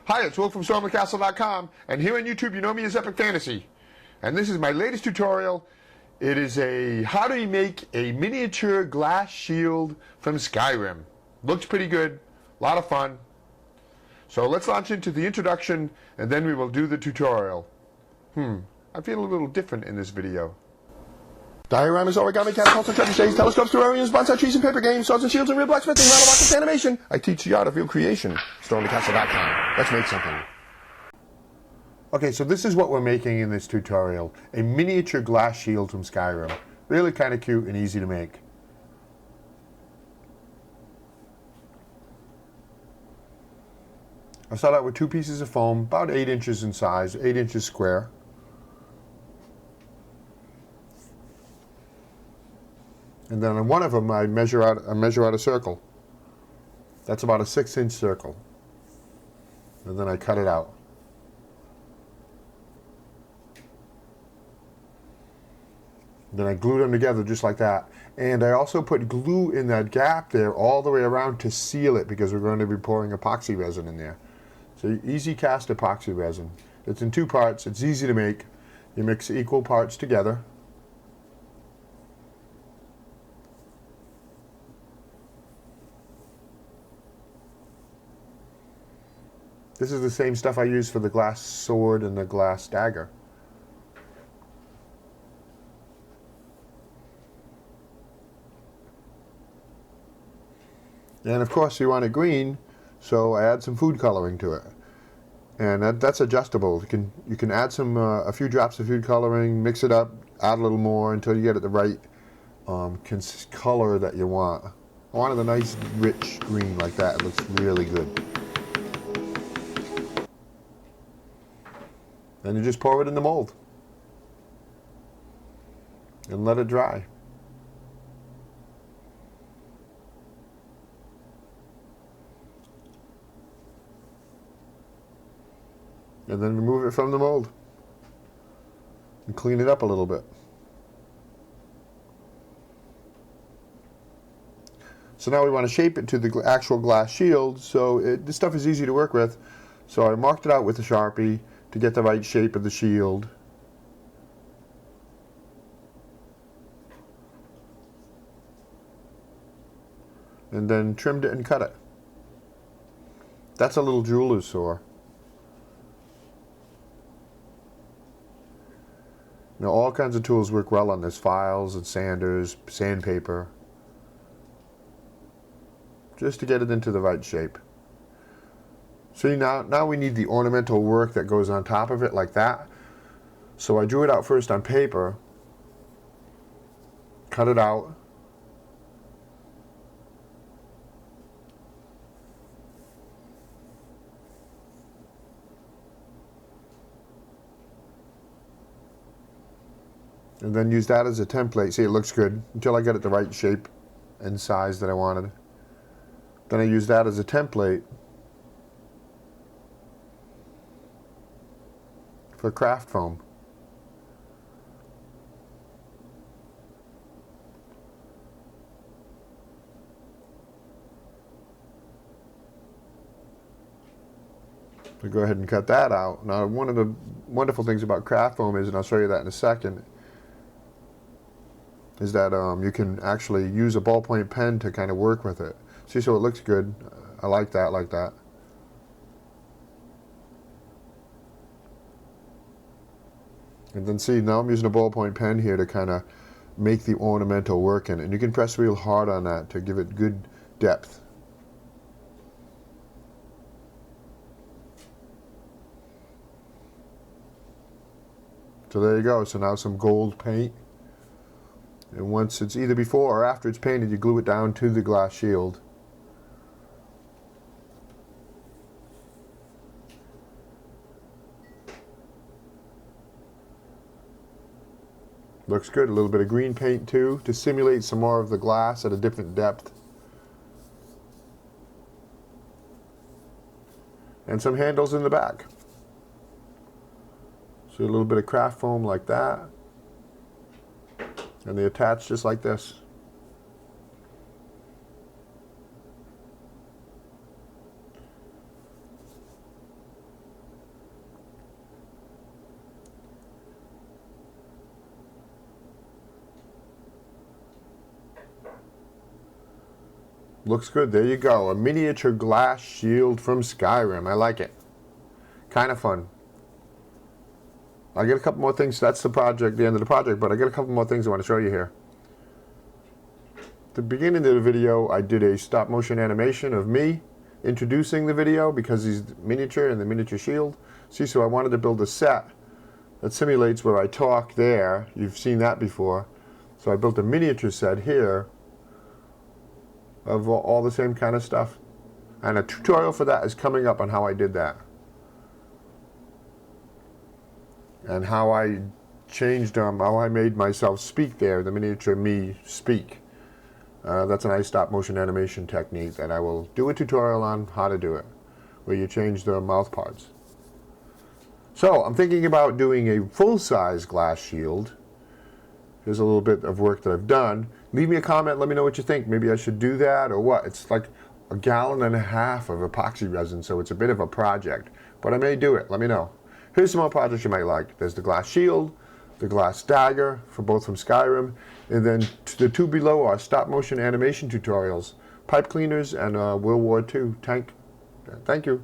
Hi, it's Will from StormTheCastle.com, and here on YouTube you know me as Epic Fantasy. And this is my latest tutorial. It is a how do you make a miniature glass shield from Skyrim. Looks pretty good, a lot of fun. So let's launch into the introduction and then we will do the tutorial. I feel a little different in this video. Dioramas, origami, catapults, and trebuchets, telescopes, terrariums, bonsai trees, and paper games, swords and shields, and real blacksmithing, rattle rockets, animation. I teach the art of real creation. StormTheCastle.com. Let's make something. Okay, so this is what we're making in this tutorial. A miniature glass shield from Skyrim. Really kind of cute and easy to make. I start out with 2 pieces of foam, about 8 inches in size, 8 inches square. And then on one of them, I measure out a circle. That's about a 6-inch circle. And then I cut it out. Then I glue them together just like that. And I also put glue in that gap there all the way around to seal it because we're going to be pouring epoxy resin in there. So easy cast epoxy resin. It's in 2 parts. It's easy to make. You mix equal parts together. This is the same stuff I use for the glass sword and the glass dagger. And of course you want it green, so I add some food coloring to it. And that's adjustable. You can add a few drops of food coloring, mix it up, add a little more until you get it the right color that you want. I wanted a nice rich green like that. It looks really good. Then you just pour it in the mold and let it dry. And then remove it from the mold and clean it up a little bit. So now we want to shape it to the actual glass shield, so this stuff is easy to work with. So I marked it out with a Sharpie to get the right shape of the shield. And then trimmed it and cut it. That's a little jeweler's saw. Now all kinds of tools work well on this. Files and sanders, sandpaper. Just to get it into the right shape. See, now we need the ornamental work that goes on top of it like that. So I drew it out first on paper, cut it out, and then use that as a template. See, it looks good until I get it the right shape and size that I wanted. Then I use that as a template for craft foam. So go ahead and cut that out. Now one of the wonderful things about craft foam is, and I'll show you that in a second, is that you can actually use a ballpoint pen to kind of work with it. See, so it looks good. I like that, And then see, now I'm using a ballpoint pen here to kind of make the ornamental work in it. And you can press real hard on that to give it good depth. So there you go. So now some gold paint. And once it's either before or after it's painted, you glue it down to the glass shield. Looks good. A little bit of green paint too to simulate some more of the glass at a different depth. And some handles in the back. So a little bit of craft foam like that. And they attach just like this. looks good. There you go. A miniature glass shield from Skyrim. I like it. Kind of fun. I get a couple more things. That's the project, the end of the project, but I get a couple more things I want to show you here. At the beginning of the video, I did a stop motion animation of me introducing the video because he's miniature and the miniature shield. See, so I wanted to build a set that simulates where I talk there. You've seen that before. So I built a miniature set here of all the same kind of stuff. And a tutorial for that is coming up on how I did that. And how I changed how I made myself speak there, the miniature me speak. That's a nice stop motion animation technique that I will do a tutorial on how to do it, where you change the mouth parts. So I'm thinking about doing a full-size glass shield. Here's a little bit of work that I've done. Leave me a comment, let me know what you think. Maybe I should do that or what. It's like 1.5 gallons of epoxy resin, so it's a bit of a project. But I may do it, let me know. Here's some more projects you might like. There's the glass shield, the glass dagger, both from Skyrim, and then the two below are stop motion animation tutorials, pipe cleaners, and World War II tank. Thank you.